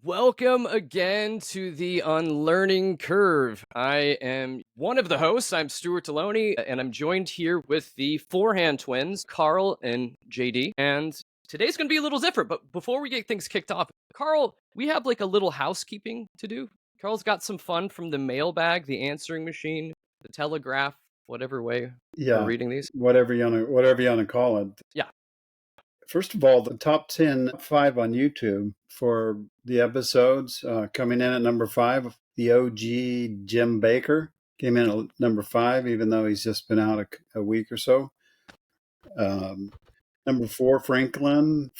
Welcome again to the Unlearning Curve. I am one of the hosts. I'm Stuart Delony, and I'm joined here with the Forehand twins, Karl and JD. And today's going to be a little different, but before we get things kicked off, Karl, we have like a little housekeeping to do. Karl's got some fun from the mailbag, the answering machine, the telegraph, whatever way we're reading these. Whatever you want to call it. Yeah. First of all, the top 5 on YouTube for the episodes, coming in at number 5, the OG Jim Baker came in at number 5, even though he's just been out a week or so. Number 4, Franklin,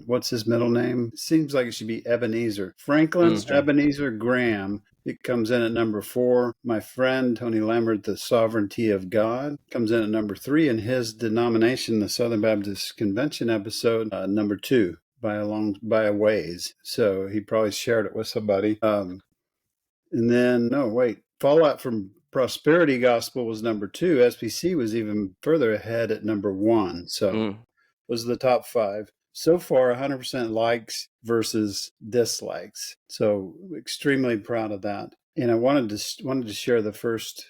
what's his middle name? Seems like it should be Ebenezer. Ebenezer Graham. It comes in at number 4. My friend, Tony Lambert, The Sovereignty of God, comes in at number 3. And his denomination, the Southern Baptist Convention episode, number 2 by a ways. So he probably shared it with somebody. And then, Fallout from Prosperity Gospel was number 2. SPC was even further ahead at number 1. So those are the top 5. So far, 100% likes versus dislikes. So extremely proud of that. And I wanted to share the first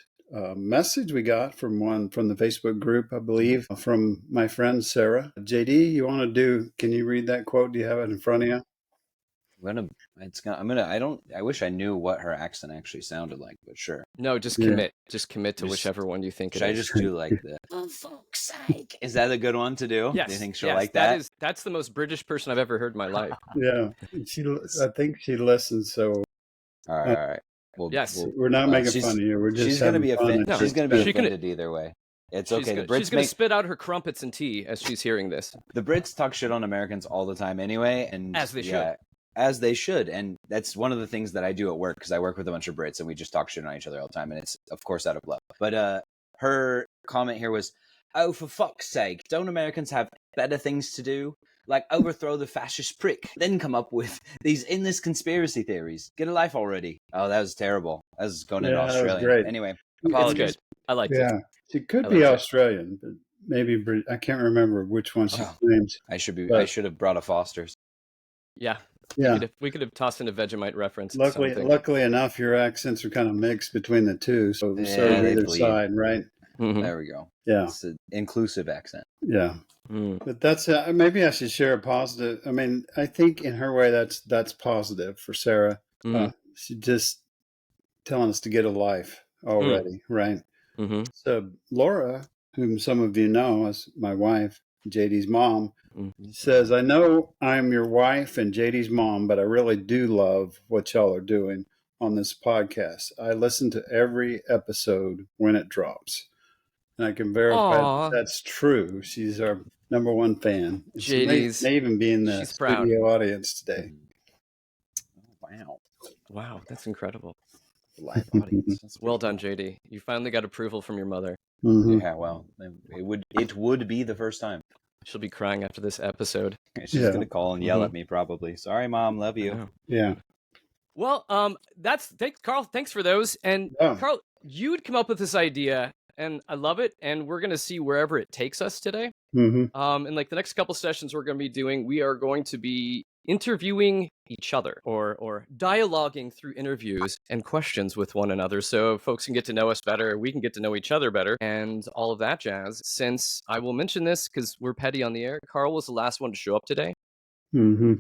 message we got from the Facebook group, I believe, from my friend Sarah. JD, can you read that quote? Do you have it in front of you? I wish I knew what her accent actually sounded like, but sure. No, just commit. Just commit to whichever one you think it is. Should I just do like the, for fuck's sake? Is that a good one to do? Yes. Do you think she'll like that? That's the most British person I've ever heard in my life. Yeah. I think she listens, so. All right. We're not making fun of you. We're just she's going to be offended. No, she's going to be offended either way. It's okay. She's going to spit out her crumpets and tea as she's hearing this. The Brits talk shit on Americans all the time anyway. And as they should. As they should. And that's one of the things that I do at work, because I work with a bunch of Brits and we just talk shit on each other all the time. And it's, of course, out of love. But her comment here was, oh, for fuck's sake, don't Americans have better things to do? Like overthrow the fascist prick, then come up with these endless conspiracy theories. Get a life already. Oh, that was terrible. That was going into Australia. Great. Anyway, apologies. Good. I like it. Yeah, she could be Australian, but maybe I can't remember which one she claims. I should have brought a Foster's. Yeah. We could have tossed in a Vegemite reference. Luckily enough, your accents are kind of mixed between the two, so either side, right? Mm-hmm. There we go. Yeah, it's an inclusive accent. Yeah, but that's maybe I should share a positive. I mean, I think in her way that's positive for Sarah. She's just telling us to get a life already, right? Mm-hmm. So Laura, whom some of you know as my wife, JD's mom, says, I know I'm your wife and JD's mom, but I really do love what y'all are doing on this podcast. I listen to every episode when it drops. And I can verify that's true. She's our number 1 fan. JD's may even be in the studio audience today. Wow, that's incredible. Live audience. Well done, JD. You finally got approval from your mother. Mm-hmm. Yeah, well, it would be the first time. She'll be crying after this episode. She's going to call and yell at me probably. Sorry, Mom, love you. Yeah. Well, thanks, Karl. Thanks for those. And Karl, you'd come up with this idea, and I love it. And we're going to see wherever it takes us today. Mm-hmm. And like the next couple sessions we are going to be interviewing each other or dialoguing through interviews and questions with one another, so folks can get to know us better, we can get to know each other better, and all of that jazz. Since I will mention this because we're petty on the air, Karl was the last one to show up today. Mm-hmm.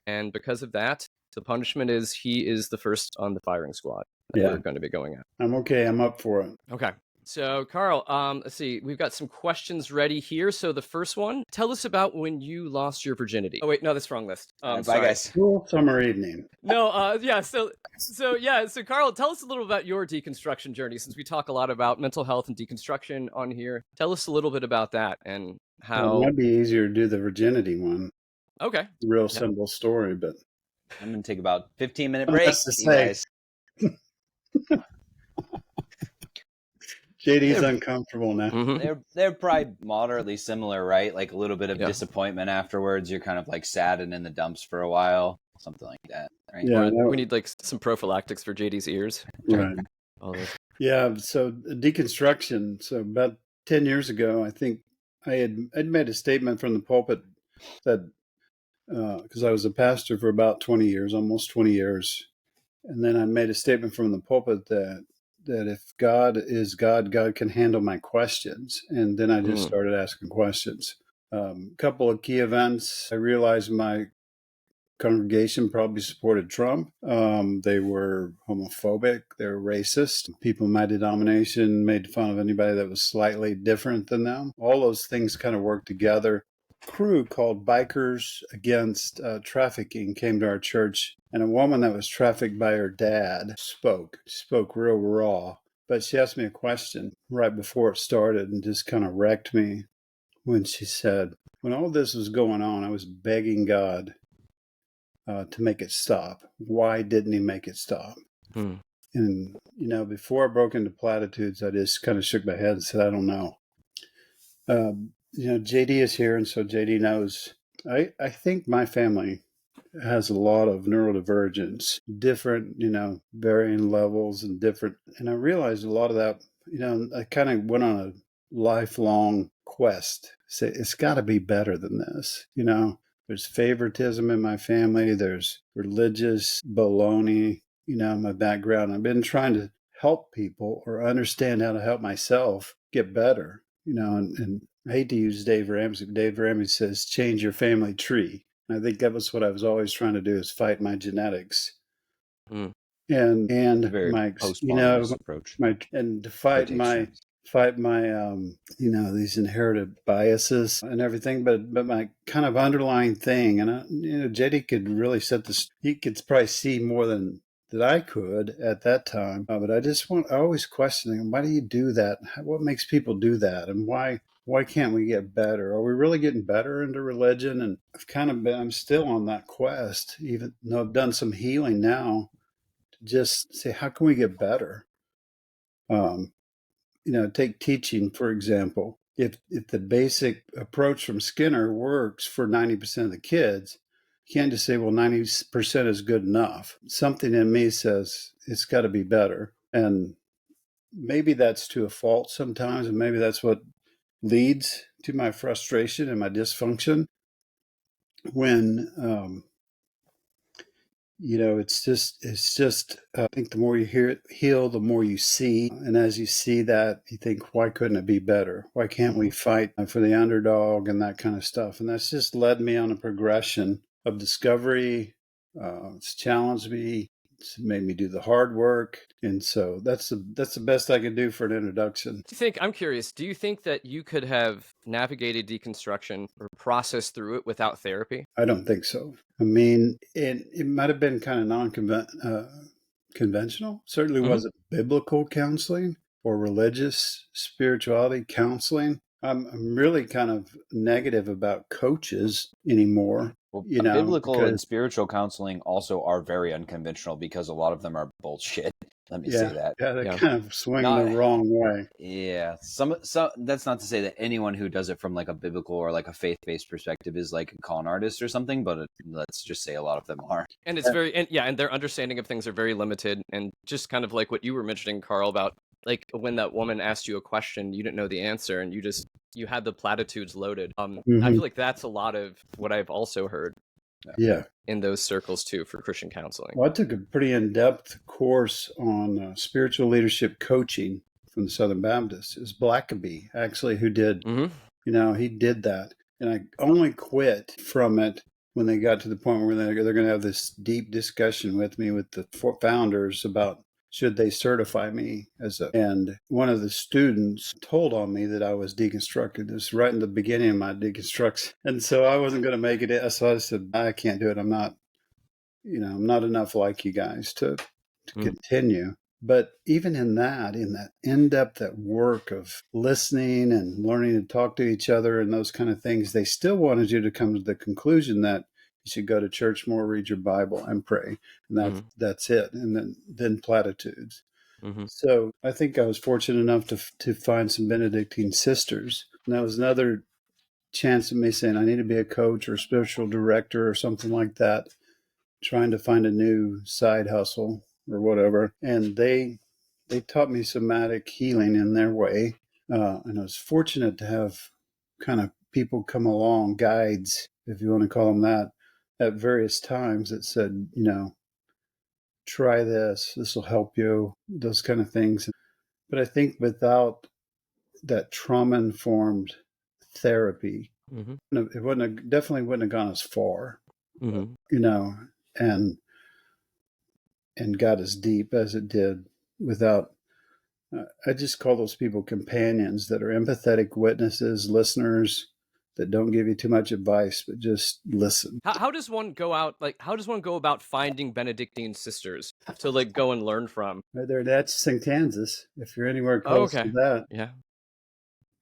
And because of that, the punishment is he is the first on the firing squad that we're going to be going at. I'm okay. I'm up for it. Okay. So, Karl, let's see. We've got some questions ready here. So the first one, tell us about when you lost your virginity. Oh, wait, no, that's the wrong list. Bye, guys. Cool summer evening. No, yeah. So, Karl, tell us a little about your deconstruction journey, since we talk a lot about mental health and deconstruction on here. Tell us a little bit about that and how. It might be easier to do the virginity one. Okay. Real simple story, but. I'm going to take about 15-minute break. JD's uncomfortable now. Mm-hmm. They're probably moderately similar, right? Like a little bit of disappointment afterwards. You're kind of like sad and in the dumps for a while, something like that. Right? Yeah, we need like some prophylactics for JD's ears. Right. Yeah. So deconstruction. So about 10 years ago, I think I'd made a statement from the pulpit that because I was a pastor for about 20 years, almost 20 years. And then I made a statement from the pulpit that if God is God, God can handle my questions. And then I just started asking questions. Couple of key events. I realized my congregation probably supported Trump. They were homophobic. They were racist. People in my denomination made fun of anybody that was slightly different than them. All those things kind of worked together. Crew called Bikers Against Trafficking came to our church, and a woman that was trafficked by her dad spoke real raw. But she asked me a question right before it started and just kind of wrecked me when she said, when all this was going on, I was begging God to make it stop. Why didn't he make it stop? And, before I broke into platitudes, I just kind of shook my head and said, I don't know. JD is here, and so JD knows. I think my family has a lot of neurodivergence, different, varying levels and different. And I realized a lot of that, I kind of went on a lifelong quest. Say, it's got to be better than this, There's favoritism in my family. There's religious baloney, my background. I've been trying to help people or understand how to help myself get better, and I hate to use Dave Ramsey. Dave Ramsey says, change your family tree. And I think that was what I was always trying to do, is fight my genetics. And very my, approach. And to fight my these inherited biases and everything, but my kind of underlying thing, and JD could really he could probably see more than that I could at that time, but I always questioning, why do you do that? What makes people do that? And why can't we get better? Are we really getting better into religion? And I'm still on that quest, even though I've done some healing now, to just say, how can we get better? Take teaching, for example. If the basic approach from Skinner works for 90% of the kids, you can't just say, well, 90% is good enough. Something in me says it's got to be better. And maybe that's to a fault sometimes, and maybe that's what leads to my frustration and my dysfunction when it's just I think the more you heal, the more you see. And as you see that, you think, why couldn't it be better? Why can't we fight for the underdog and that kind of stuff? And that's just led me on a progression of discovery. It's challenged me. It's made me do the hard work. And so that's the best I can do for an introduction. I'm curious, do you think that you could have navigated deconstruction or processed through it without therapy? I don't think so. I mean, it might have been kind of non-conventional. Certainly wasn't biblical counseling or religious spirituality counseling. I'm really kind of negative about coaches anymore. Well, biblical and spiritual counseling also are very unconventional because a lot of them are bullshit. Let me say that. Yeah, they kind of swing the wrong way. Yeah. Some that's not to say that anyone who does it from like a biblical or like a faith-based perspective is like a con artist or something, but let's just say a lot of them are. And it's and their understanding of things are very limited, and just kind of like what you were mentioning, Karl, about like when that woman asked you a question, you didn't know the answer, and you had the platitudes loaded. I feel like that's a lot of what I've also heard. In those circles too, for Christian counseling. Well, I took a pretty in-depth course on spiritual leadership coaching from the Southern Baptists. It was Blackaby, actually, who did, he did that. And I only quit from it when they got to the point where they're going to have this deep discussion with me, with the founders, about should they certify me and one of the students told on me that I was deconstructed. This right in the beginning of my deconstruction. And so I wasn't going to make it. So I said, I can't do it. I'm not enough like you guys to continue. But even in that in-depth work of listening and learning to talk to each other and those kind of things, they still wanted you to come to the conclusion that you should go to church more, read your Bible, and pray. And that's it. And then platitudes. So I think I was fortunate enough to find some Benedictine sisters. And that was another chance of me saying, I need to be a coach or spiritual director or something like that, trying to find a new side hustle or whatever. And they taught me somatic healing in their way. And I was fortunate to have kind of people come along, guides, if you want to call them that, at various times that said, try this will help you, those kind of things. But I think without that trauma-informed therapy, it definitely wouldn't have gone as far, and got as deep as it did without. I just call those people companions that are empathetic witnesses, listeners that don't give you too much advice, but just listen. How does one go out? How does one go about finding Benedictine sisters to go and learn from? That's in Kansas. If you're anywhere close to that, yeah.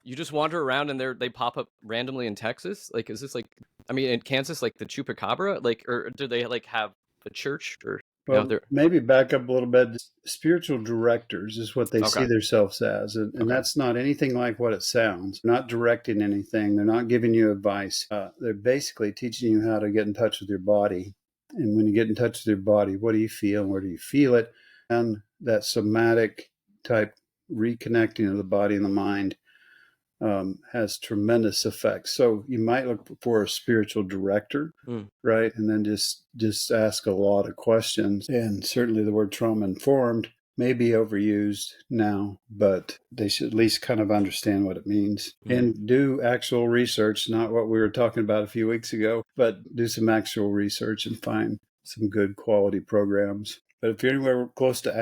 You just wander around and they pop up randomly in Texas. Is this in Kansas, the Chupacabra? Or do they have a church or? Well, maybe back up a little bit. Spiritual directors is what they see themselves as. And that's not anything like what it sounds. They're not directing anything. They're not giving you advice. They're basically teaching you how to get in touch with your body. And when you get in touch with your body, what do you feel? Where do you feel it? And that somatic type reconnecting of the body and the mind has tremendous effects. So you might look for a spiritual director, right? And then just ask a lot of questions. And certainly the word trauma informed may be overused now, but they should at least kind of understand what it means and do actual research, not what we were talking about a few weeks ago, but do some actual research and find some good quality programs. But if you're anywhere close to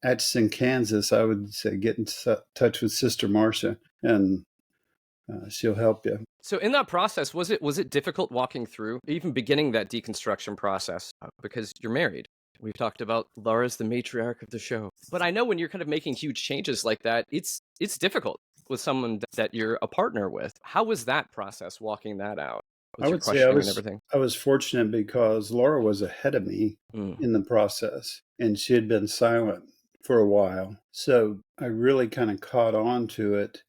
Atchison, Kansas, I would say get in touch with Sister Marcia, and she'll help you. So in that process, was it difficult walking through, even beginning that deconstruction process? Because you're married. We've talked about Laura's the matriarch of the show. But I know when you're kind of making huge changes like that, it's difficult with someone that you're a partner with. How was that process, walking that out? I would say I was fortunate because Laura was ahead of me in the process, and she had been silent for a while. So I really kind of caught on to it.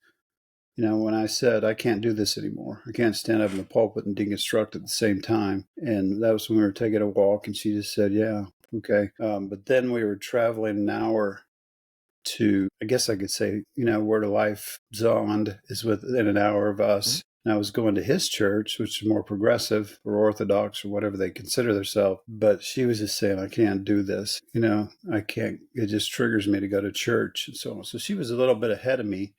When I said, I can't do this anymore. I can't stand up in the pulpit and deconstruct at the same time. And that was when we were taking a walk, and she just said, yeah, okay. But then we were traveling an hour to, I guess I could say, Word of Life Zond is within an hour of us. And I was going to his church, which is more progressive or Orthodox or whatever they consider themselves. But she was just saying, I can't do this. I can't. It just triggers me to go to church and so on. So she was a little bit ahead of me.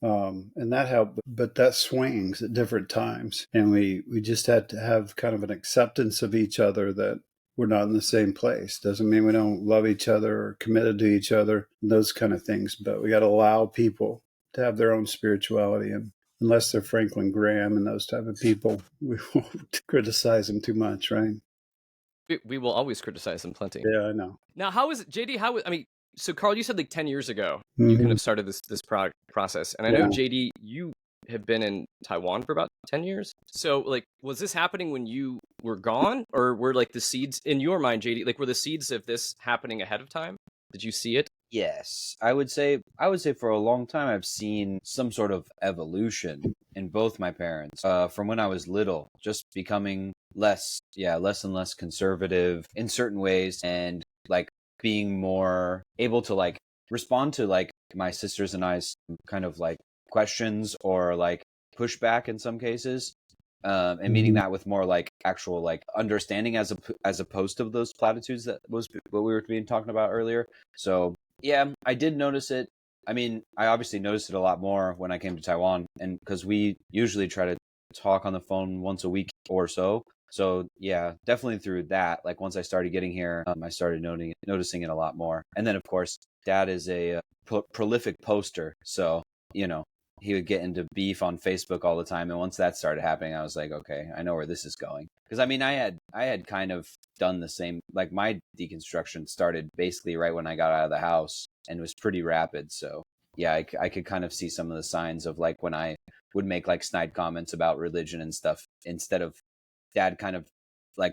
And that helped, but that swings at different times. And we just had to have kind of an acceptance of each other that we're not in the same place. Doesn't mean we don't love each other or committed to each other, those kind of things. But we got to allow people to have their own spirituality. And unless they're Franklin Graham and those type of people, we won't criticize them too much, right? We will always criticize them plenty. Yeah, I know. Now, how is it, JD? So Karl, you said 10 years ago, you kind of started this process. And I know, JD, you have been in Taiwan for about 10 years. So was this happening when you were gone, or were the seeds in your mind, JD, were the seeds of this happening ahead of time? Did you see it? Yes, I would say for a long time I've seen some sort of evolution in both my parents from when I was little, just becoming less and less conservative in certain ways, and being more able to respond to my sisters and I's kind of questions or pushback in some cases, and meeting that with more actual understanding as opposed to those platitudes that was what we were talking about earlier. So yeah, I did notice it. I obviously noticed it a lot more when I came to Taiwan, and because we usually try to talk on the phone once a week or so. So yeah, definitely through that, once I started getting here, I started noticing it a lot more. And then of course, Dad is a prolific poster. So, he would get into beef on Facebook all the time. And once that started happening, I was like, okay, I know where this is going. Because I had kind of done the same, my deconstruction started basically right when I got out of the house, and was pretty rapid. So yeah, I could kind of see some of the signs of when I would make snide comments about religion and stuff, instead of Dad kind of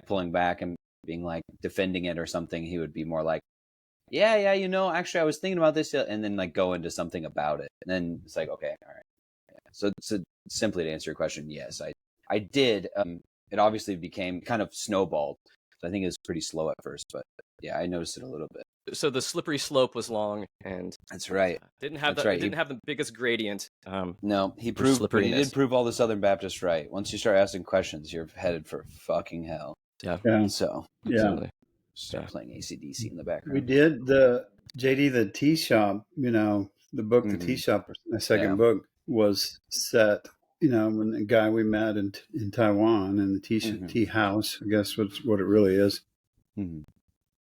pulling back and being defending it or something, he would be more yeah, actually I was thinking about this, and then go into something about it. And then it's okay, all right. Yeah. So simply to answer your question, yes, I did. It obviously became kind of snowballed. So I think it was pretty slow at first, but Yeah, I noticed it a little bit. So the slippery slope was long, and That's right. didn't have That's the right. it didn't have the biggest gradient. No, he for proved, but he slipperiness. did prove all the Southern Baptists right. Once you start asking questions, you're headed for fucking hell. Yeah. So Absolutely. start playing AC/DC in the background. We did the JD, the tea shop, the book, The Tea Shop, my second book was set, when the guy we met in Taiwan in the tea house, I guess what it really is.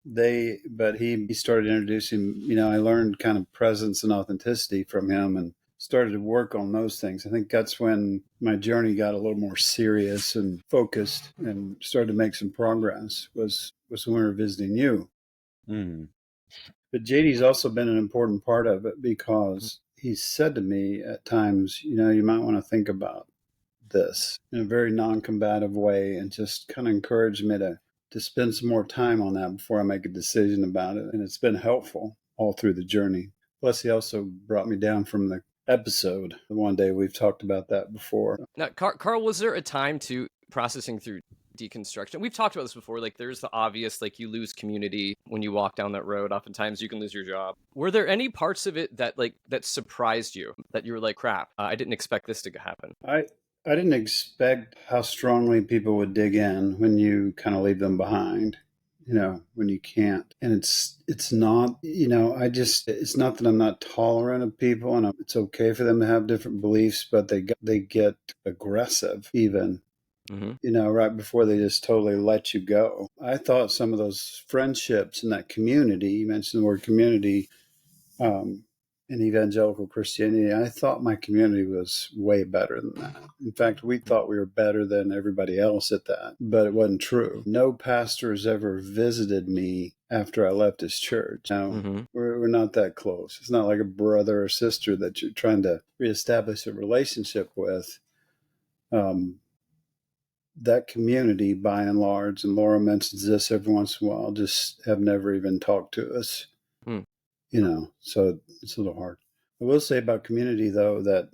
But he started introducing, I learned kind of presence and authenticity from him and started to work on those things. I think that's when my journey got a little more serious and focused and started to make some progress was when we were visiting you. But JD's also been an important part of it because he said to me at times, you might want to think about this in a very non-combative way and just kind of encouraged me to spend some more time on that before I make a decision about it. And it's been helpful all through the journey. Plus, he also brought me down from the episode. One day we've talked about that before. Now, Karl, was there a time to processing through deconstruction? We've talked about this before. Like, there's the obvious, like, you lose community when you walk down that road. Oftentimes, you can lose your job. Were there any parts of it that surprised you, that you were like, crap, I didn't expect this to happen? I didn't expect how strongly people would dig in when you kind of leave them behind, when you can't. And it's not, it's not that I'm not tolerant of people and it's okay for them to have different beliefs, but they get aggressive even, right before they just totally let you go. I thought some of those friendships in that community, you mentioned the word community, in evangelical Christianity, I thought my community was way better than that. In fact, we thought we were better than everybody else at that, but it wasn't true. No pastor has ever visited me after I left his church. Now, we're not that close. It's not like a brother or sister that you're trying to reestablish a relationship with. That community, by and large, and Laura mentions this every once in a while, just have never even talked to us. So it's a little hard. I will say about community, though, that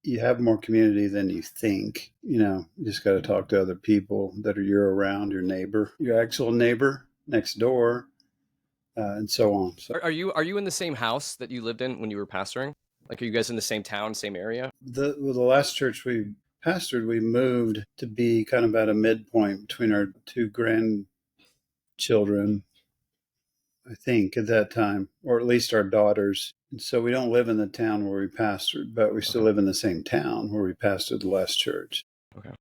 you have more community than you think. You just got to talk to other people that are you're around, your neighbor, your actual neighbor next door, and so on. So, are you in the same house that you lived in when you were pastoring? Like, are you guys in the same town, same area? The last church we pastored, we moved to be kind of at a midpoint between our two grandchildren, I think, at that time, or at least our daughters. And so we don't live in the town where we pastored, but we still live in the same town where we pastored the last church. Okay.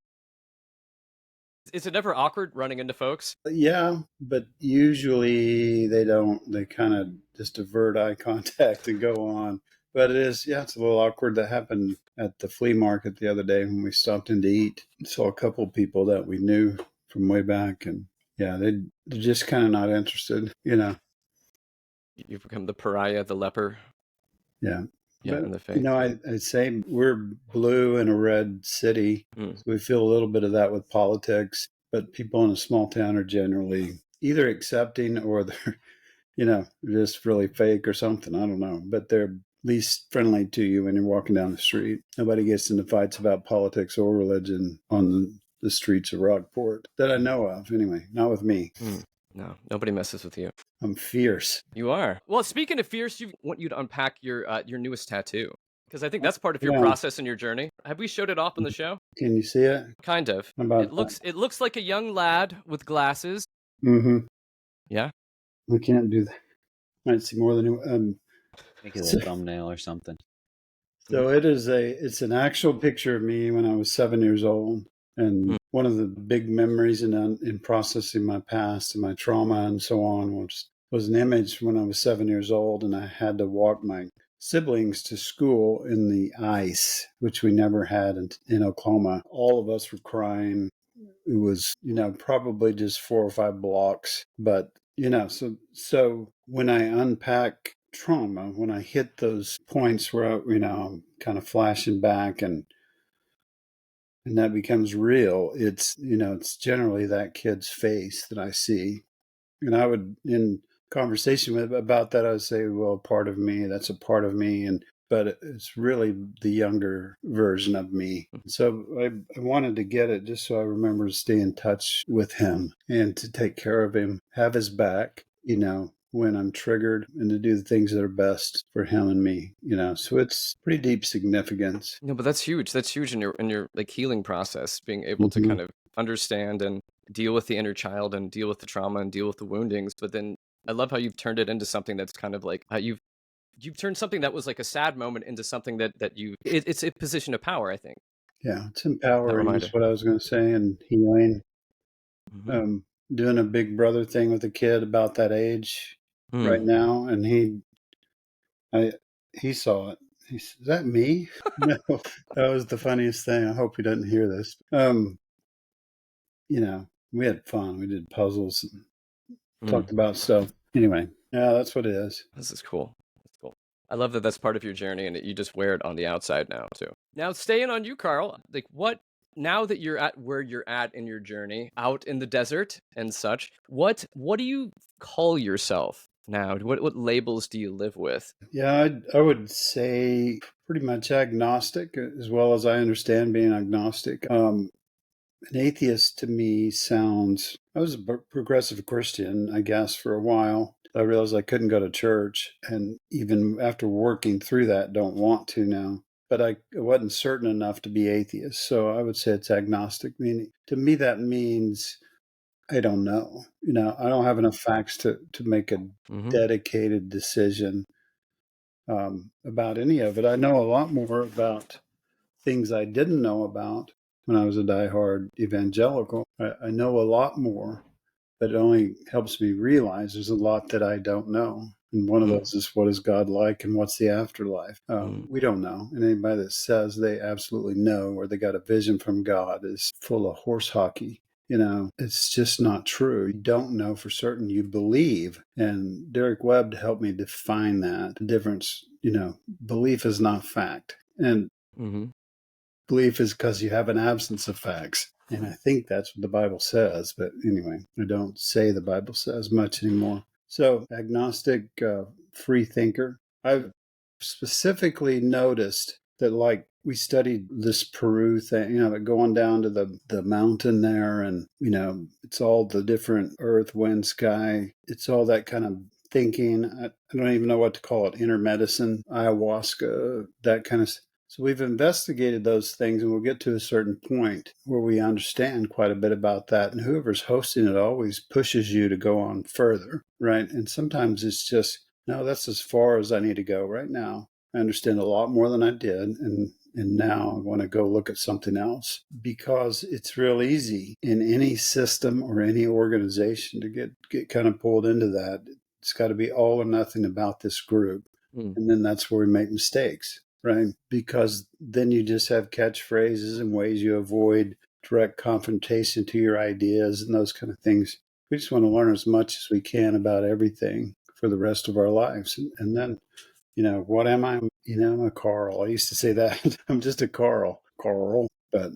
Is it ever awkward running into folks? Yeah, but usually they don't. They kind of just avert eye contact and go on. But it's a little awkward. That happened at the flea market the other day when we stopped in to eat. Saw a couple of people that we knew from way back, and they're just kind of not interested, You've become the pariah, the leper. Yeah. Yeah, But, in the faith. I'd say we're blue in a red city. So we feel a little bit of that with politics. But people in a small town are generally either accepting or they're, just really fake or something. I don't know. But they're least friendly to you when you're walking down the street. Nobody gets into fights about politics or religion on the streets of Rockport that I know of. Anyway, not with me. No, nobody messes with you. I'm fierce. You are. Well, speaking of fierce, I want you to unpack your newest tattoo, because I think that's part of your process and your journey. Have we showed it off on the show? Can you see it? Kind of. It looks like a young lad with glasses. Yeah. I can't do that. Might see more than make it a thumbnail or something. So it's an actual picture of me when I was 7 years old. And one of the big memories in processing my past and my trauma and so on was an image when I was 7 years old and I had to walk my siblings to school in the ice, which we never had in Oklahoma. All of us were crying. It was, probably just 4 or 5 blocks. But, so when I unpack trauma, when I hit those points where, I'm kind of flashing back and that becomes real, it's generally that kid's face that I see. And I would, in conversation about that, I would say, well, that's a part of me. And but it's really the younger version of me. So I wanted to get it just so I remember to stay in touch with him and to take care of him, have his back, when I'm triggered, and to do the things that are best for him and me, so it's pretty deep significance. No, but that's huge. That's huge in your like healing process, being able to Mhm. kind of understand and deal with the inner child and deal with the trauma and deal with the woundings. But then I love how you've turned it into something that's kind of like how you've turned something that was like a sad moment into something that it's a position of power, I think. Yeah, it's That empowering reminder. is what I was going to say, and healing. Mm-hmm. Doing a big brother thing with a kid about that age right Mm. now, and he saw it. He said, "Is that me?" No, that was the funniest thing. I hope he doesn't hear this. We had fun. We did puzzles and talked about stuff. Anyway, yeah, that's what it is. This is cool. That's cool. I love that that's part of your journey and that you just wear it on the outside now too. Now staying on you, Karl, like now that you're at where you're at in your journey, out in the desert and such, what do you call yourself now? What labels do you live with? Yeah, I would say pretty much agnostic, as well as I understand being agnostic. An atheist to me sounds, I was a progressive Christian, I guess, for a while. I realized I couldn't go to church, and even after working through that, don't want to now. But I wasn't certain enough to be atheist, so I would say it's agnostic. Meaning, to me, that means I don't know. I don't have enough facts to make a Mm-hmm. dedicated decision about any of it. I know a lot more about things I didn't know about when I was a diehard evangelical. I know a lot more, but it only helps me realize there's a lot that I don't know. And one of those is, what is God like and what's the afterlife? We don't know. And anybody that says they absolutely know or they got a vision from God is full of horse hockey. It's just not true. You don't know for certain. You believe. And Derek Webb helped me define that. The difference, belief is not fact. And belief is because you have an absence of facts. And I think that's what the Bible says. But anyway, I don't say the Bible says much anymore. So, agnostic, free thinker. I've specifically noticed that, like, we studied this Peru thing, but going down to the mountain there, and, it's all the different earth, wind, sky. It's all that kind of thinking. I don't even know what to call it, inner medicine, ayahuasca, that kind of. So we've investigated those things, and we'll get to a certain point where we understand quite a bit about that. And whoever's hosting it always pushes you to go on further, right? And sometimes it's just, no, that's as far as I need to go right now. I understand a lot more than I did, and now I want to go look at something else, because it's real easy in any system or any organization to get kind of pulled into that. It's got to be all or nothing about this group. And then that's where we make mistakes, right? Because then you just have catchphrases and ways you avoid direct confrontation to your ideas and those kind of things. We just want to learn as much as we can about everything for the rest of our lives. And then, what am I? I'm a Karl. I used to say that. I'm just a Karl. But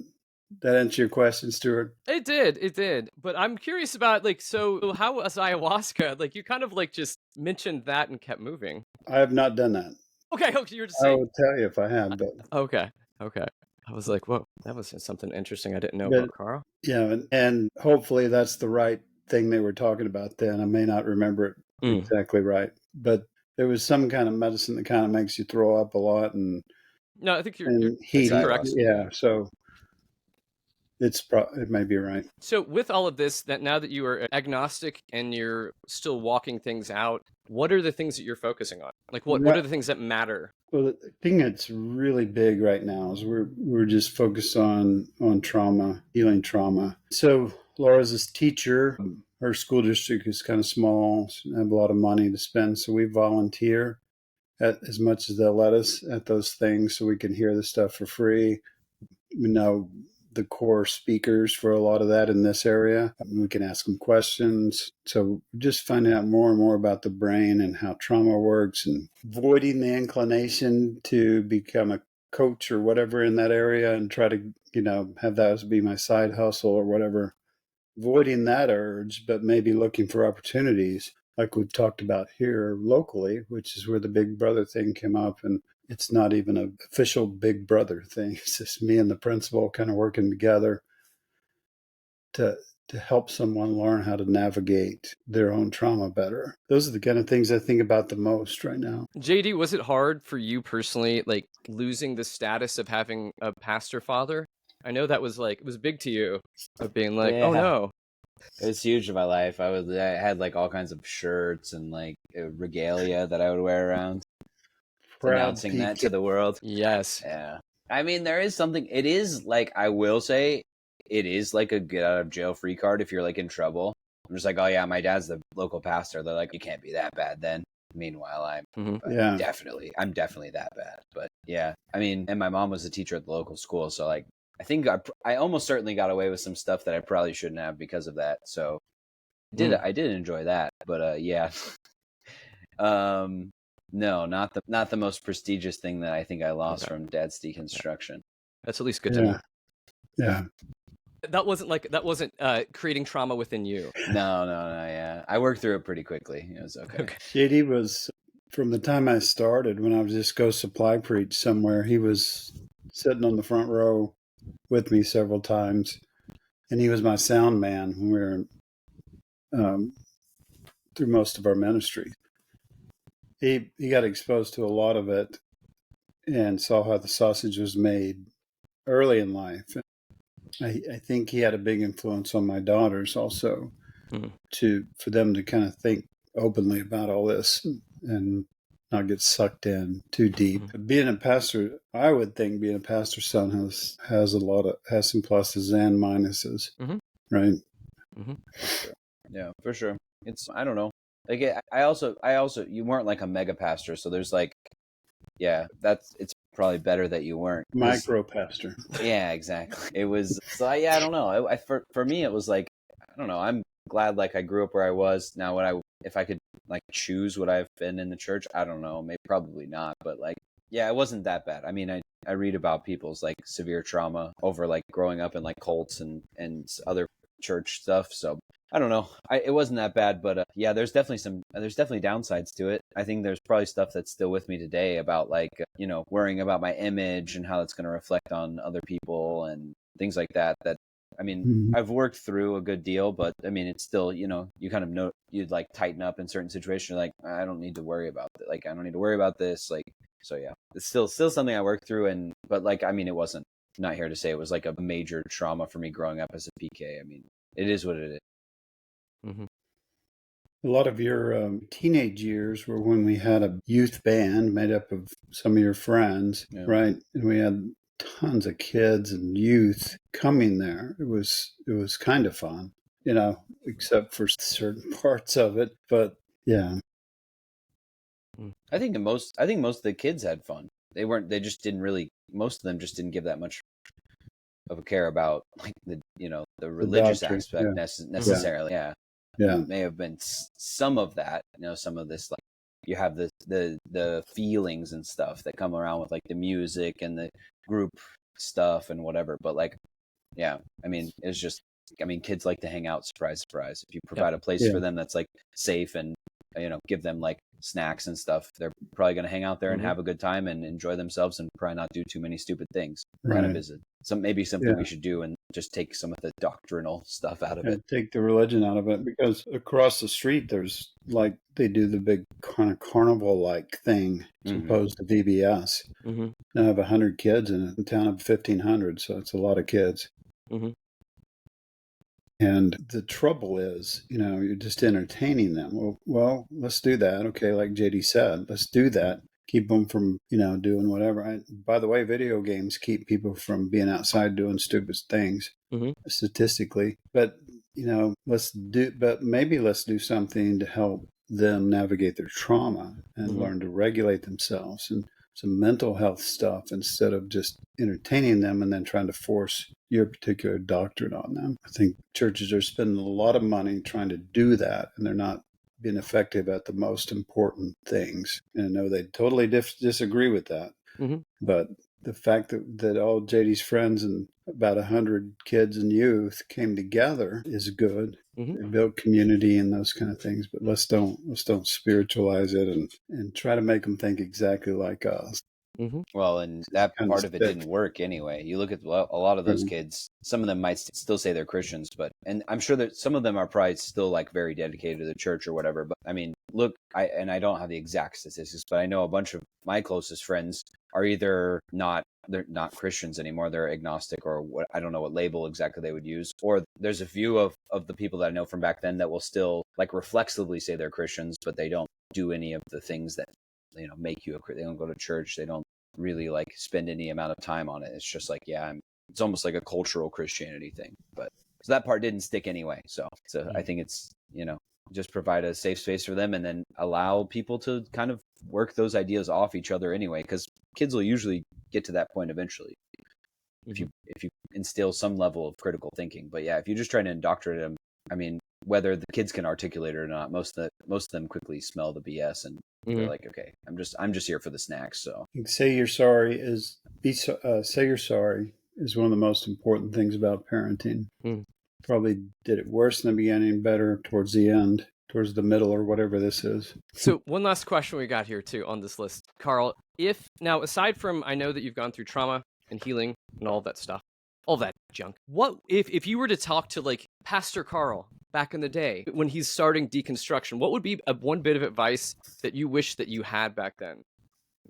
that answer your question, Stuart? It did. But I'm curious about, like, so how was ayahuasca? Like, you kind of like just mentioned that and kept moving. I have not done that. Okay, you were just I saying. would tell you if I had, but Okay. I was like, whoa, that was something interesting I didn't know but about Karl. yeah, and hopefully that's the right thing they were talking about then. I may not remember it exactly right, but there was some kind of medicine that kind of makes you throw up a lot and No, I think you're heat. correct. Yeah, so it may be right. So with all of this, that now that you are agnostic and you're still walking things out, what are the things that you're focusing on? Like what are the things that matter? Well, the thing that's really big right now is we're just focused on trauma, healing trauma. So Laura's this teacher. Her school district is kind of small. She doesn't have a lot of money to spend, so we volunteer at as much as they'll let us at those things, so we can hear the stuff for free. We know the core speakers for a lot of that in this area. We can ask them questions. So just finding out more and more about the brain and how trauma works, and avoiding the inclination to become a coach or whatever in that area and try to, have that as be my side hustle or whatever. Avoiding that urge, but maybe looking for opportunities like we've talked about here locally, which is where the Big Brother thing came up. And it's not even an official big brother thing. It's just me and the principal kind of working together to help someone learn how to navigate their own trauma better. Those are the kind of things I think about the most right now. JD, was it hard for you personally, like losing the status of having a pastor father? I know that was like, it was big to you, of being like, oh Yeah. no. It was huge in my life. I had like all kinds of shirts and like regalia that I would wear around, announcing that to the world. Yes. Yeah. I mean, there is something, it is like, I will say, it is like a get out of jail free card if you're like in trouble. I'm just like, oh yeah, my dad's the local pastor. They're like, you can't be that bad then. Meanwhile, I'm definitely that bad. But yeah, I mean, and my mom was a teacher at the local school. So like, I think I almost certainly got away with some stuff that I probably shouldn't have because of that. So I did enjoy that. But yeah. No, not the most prestigious thing that I think I lost from dad's deconstruction. That's at least good to know. Yeah. That wasn't creating trauma within you. No, yeah. I worked through it pretty quickly. It was okay. JD was, from the time I started, when I would just go supply preach somewhere, he was sitting on the front row with me several times. And he was my sound man when we were through most of our ministry. He got exposed to a lot of it and saw how the sausage was made early in life. I think he had a big influence on my daughters also, for them to kind of think openly about all this and not get sucked in too deep. Being a pastor, I would think being a pastor's son has some pluses and minuses, right? Yeah, for sure. It's, I don't know. Like, I also, you weren't like a mega pastor, so there's like, yeah, it's probably better that you weren't. Micro pastor. Yeah, exactly. It was, so yeah, I don't know. For me, it was like, I don't know. I'm glad like I grew up where I was. Now, if I could like choose would I've been in the church, I don't know. Maybe probably not, but like, yeah, it wasn't that bad. I mean, I read about people's like severe trauma over like growing up in like cults and other church stuff. So I don't know. It wasn't that bad, but yeah, there's definitely downsides to it. I think there's probably stuff that's still with me today about like, worrying about my image and how it's going to reflect on other people and things like that. That, I mean, I've worked through a good deal, but I mean, it's still, you kind of know, you'd like tighten up in certain situations. You're like, I don't need to worry about it. Like, I don't need to worry about this. Like, so yeah, it's still something I worked through. But like, I mean, it wasn't, not here to say it was like a major trauma for me growing up as a PK. I mean, it is what it is. A lot of your teenage years were when we had a youth band made up of some of your friends, right? And we had tons of kids and youth coming there. It was kind of fun, except for certain parts of it. But yeah, I think most of the kids had fun. They just didn't really. Most of them just didn't give that much of a care about like the religious aspect necessarily. Yeah. May have been some of that, some of this, like you have the feelings and stuff that come around with like the music and the group stuff and whatever. But like, yeah, I mean, it's just, I mean, kids like to hang out, surprise, surprise. If you provide a place for them that's like safe and, give them like snacks and stuff, they're probably going to hang out there and have a good time and enjoy themselves and probably not do too many stupid things. Kind of is maybe something we should do and just take some of the doctrinal stuff out of it. Take the religion out of it, because across the street there's like, they do the big kind of carnival like thing as opposed to VBS. Now I have 100 kids in a town of 1,500, so it's a lot of kids. And the trouble is, you're just entertaining them. Well, let's do that. Okay, like JD said, let's do that. Keep them from, doing whatever. By the way, video games keep people from being outside doing stupid things, statistically. But, maybe let's do something to help them navigate their trauma and learn to regulate themselves and some mental health stuff, instead of just entertaining them and then trying to force your particular doctrine on them. I think churches are spending a lot of money trying to do that, and they're not being effective at the most important things. And I know they totally disagree with that. But the fact that all JD's friends and about 100 kids and youth came together is good. They build community and those kind of things. But let's don't spiritualize it and try to make them think exactly like us. Mm-hmm. Well, and that kind part of it stick. didn't work anyway. You look at a lot of those kids, some of them might still say they're Christians, and I'm sure that some of them are probably still like very dedicated to the church or whatever. But I mean, look, I don't have the exact statistics, but I know a bunch of my closest friends are either they're not Christians anymore. They're agnostic, or what, I don't know what label exactly they would use. Or there's a few of the people that I know from back then that will still like reflexively say they're Christians, but they don't do any of the things that, you know, make you they don't go to church. They don't really like spend any amount of time on it. It's just like, yeah, it's almost like a cultural Christianity thing. But so that part didn't stick anyway. So I think it's, you know, just provide a safe space for them and then allow people to kind of work those ideas off each other anyway, because kids will usually get to that point eventually if you instill some level of critical thinking. But yeah, if you just try to indoctrinate them, I mean, whether the kids can articulate it or not, most of them quickly smell the BS and they're like, okay, I'm just here for the snacks. So Say you're sorry say you're sorry is one of the most important things about parenting. Probably did it worse in the beginning, better towards the end, towards the middle, or whatever this is. So one last question we got here too on this list, Karl. If now, aside from, I know that you've gone through trauma and healing and all that stuff, all that junk. What if you were to talk to like Pastor Karl back in the day when he's starting deconstruction? What would be one bit of advice that you wish that you had back then?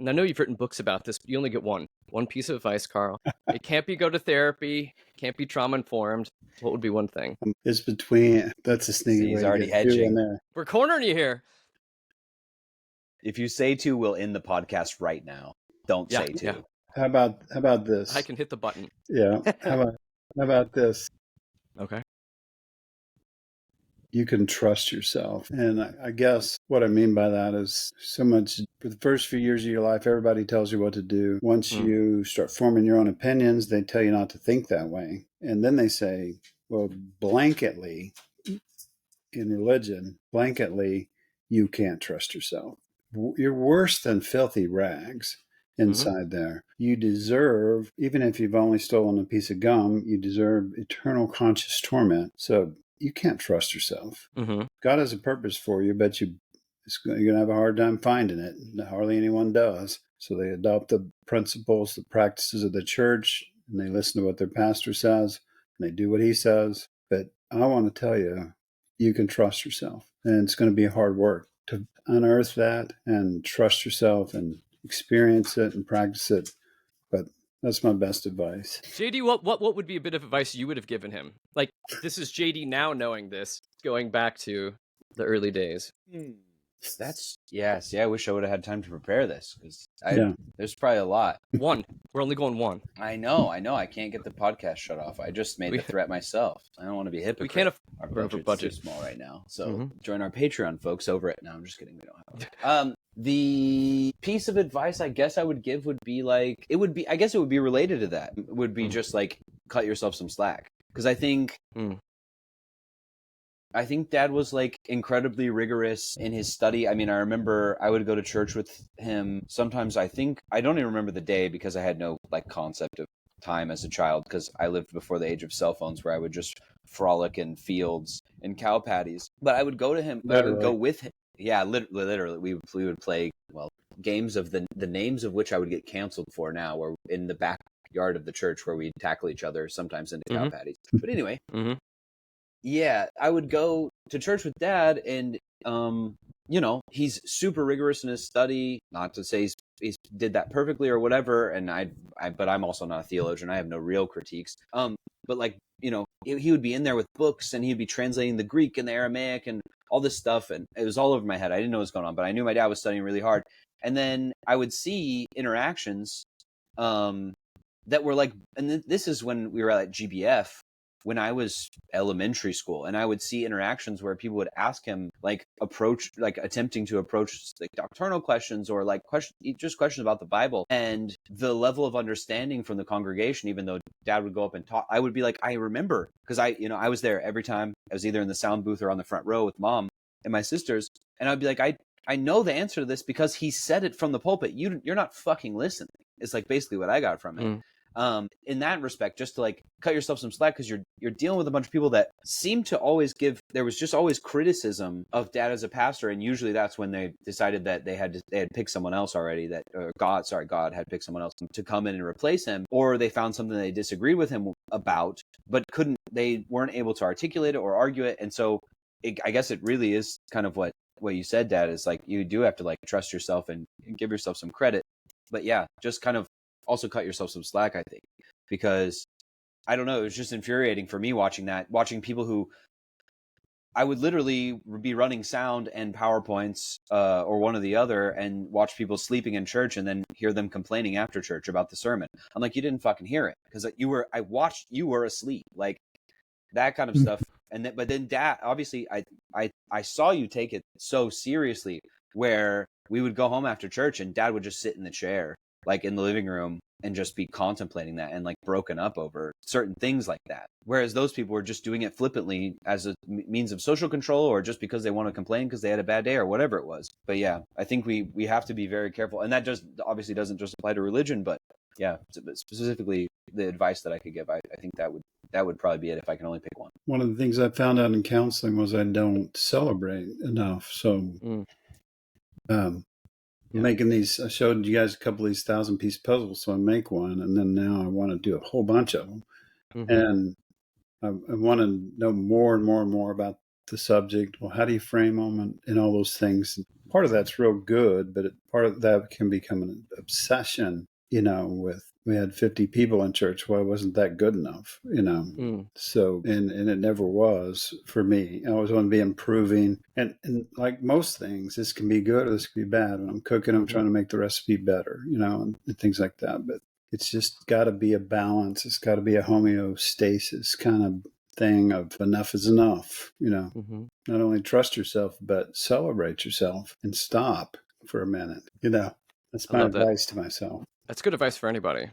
And I know you've written books about this, but you only get one piece of advice, Karl. It can't be go to therapy, can't be trauma informed. What would be one thing? It's between, that's a sneaky way. He's to already get you in hedging. there. We're cornering you here. If you say to, we'll end the podcast right now. Don't say to. Yeah. How about this? I can hit the button. Yeah. How about this? Okay. You can trust yourself. And I guess what I mean by that is so much for the first few years of your life, everybody tells you what to do. Once you start forming your own opinions, they tell you not to think that way. And then they say, well, blanketly, in religion, blanketly, you can't trust yourself. You're worse than filthy rags inside there. You deserve, even if you've only stolen a piece of gum, you deserve eternal conscious torment. So you can't trust yourself. God has a purpose for you, but you're going to have a hard time finding it. Hardly anyone does. So they adopt the principles, the practices of the church, and they listen to what their pastor says, and they do what he says. But I want to tell you, you can trust yourself. And it's going to be hard work to unearth that and trust yourself and experience it and practice it. But that's my best advice. JD, what would be a bit of advice you would have given him? Like, this is JD now knowing this, going back to the early days. That's, yes. Yeah, I wish I would have had time to prepare this, because there's probably a lot. One. We're only going one. I know. I can't get the podcast shut off. I just made the threat myself. I don't want to be a hypocrite. We can't Our budget's too small right now. So join our Patreon, folks, over it. No, I'm just kidding. We don't have the piece of advice I guess I would give would be like, I guess it would be related to that. It would be just like, cut yourself some slack. Because I think Dad was like incredibly rigorous in his study. I mean, I remember I would go to church with him. Sometimes I don't even remember the day because I had no like concept of time as a child, because I lived before the age of cell phones, where I would just frolic in fields and cow patties. But I would go to him. I would go with him. Yeah, literally. We would play, well, games of the names of which I would get canceled for now, or in the backyard of the church where we'd tackle each other, sometimes into cow patties. But anyway, yeah, I would go to church with Dad, and you know, he's super rigorous in his study. Not to say he's did that perfectly or whatever, and but I'm also not a theologian. I have no real critiques. But like, you know, he would be in there with books, and he'd be translating the Greek and the Aramaic and all this stuff, and it was all over my head. I didn't know what was going on, but I knew my dad was studying really hard. And then I would see interactions that were like, and this is when we were at GBF, when I was elementary school, and I would see interactions where people would ask him, like, attempting to approach like doctrinal questions, or like questions about the Bible, and the level of understanding from the congregation, even though Dad would go up and talk, I would be like, I remember, because I was there every time. I was either in the sound booth or on the front row with Mom and my sisters, and I'd be like, I know the answer to this because he said it from the pulpit. You're not fucking listening. It's like basically what I got from it. In that respect, just to like cut yourself some slack, because you're dealing with a bunch of people that seem to always there was just always criticism of dad as a pastor, and usually that's when they decided that they had picked someone else already, God had picked someone else to come in and replace him, or they found something they disagreed with him about, but they weren't able to articulate it or argue it. And so I guess it really is kind of what you said, Dad, is like you do have to like trust yourself and give yourself some credit. But yeah, just kind of also cut yourself some slack, I think, because I don't know, it was just infuriating for me watching people who I would literally be running sound and PowerPoints or one or the other, and watch people sleeping in church and then hear them complaining after church about the sermon. I'm like, you didn't fucking hear it because I watched you were asleep, like that kind of stuff. And but then Dad, obviously I saw you take it so seriously, where we would go home after church and Dad would just sit in the chair, like in the living room, and just be contemplating that and like broken up over certain things like that. Whereas those people were just doing it flippantly as a means of social control, or just because they want to complain because they had a bad day or whatever it was. But yeah, I think we have to be very careful. And that just obviously doesn't just apply to religion, but yeah, specifically the advice that I could give, I think that would probably be it if I can only pick one. One of the things I found out in counseling was I don't celebrate enough. So making these, I showed you guys a couple of these 1,000-piece puzzles, so I make one, and then now I want to do a whole bunch of them. And I want to know more and more and more about the subject. Well, how do you frame them and all those things? And part of that's real good, but part of that can become an obsession, we had 50 people in church. Why wasn't that good enough? So, and it never was for me. I always want to be improving. And like most things, this can be good or this can be bad. When I'm cooking, I'm trying to make the recipe better, and things like that. But it's just got to be a balance. It's got to be a homeostasis kind of thing of enough is enough, Not only trust yourself, but celebrate yourself and stop for a minute, That's my advice to myself. That's good advice for anybody.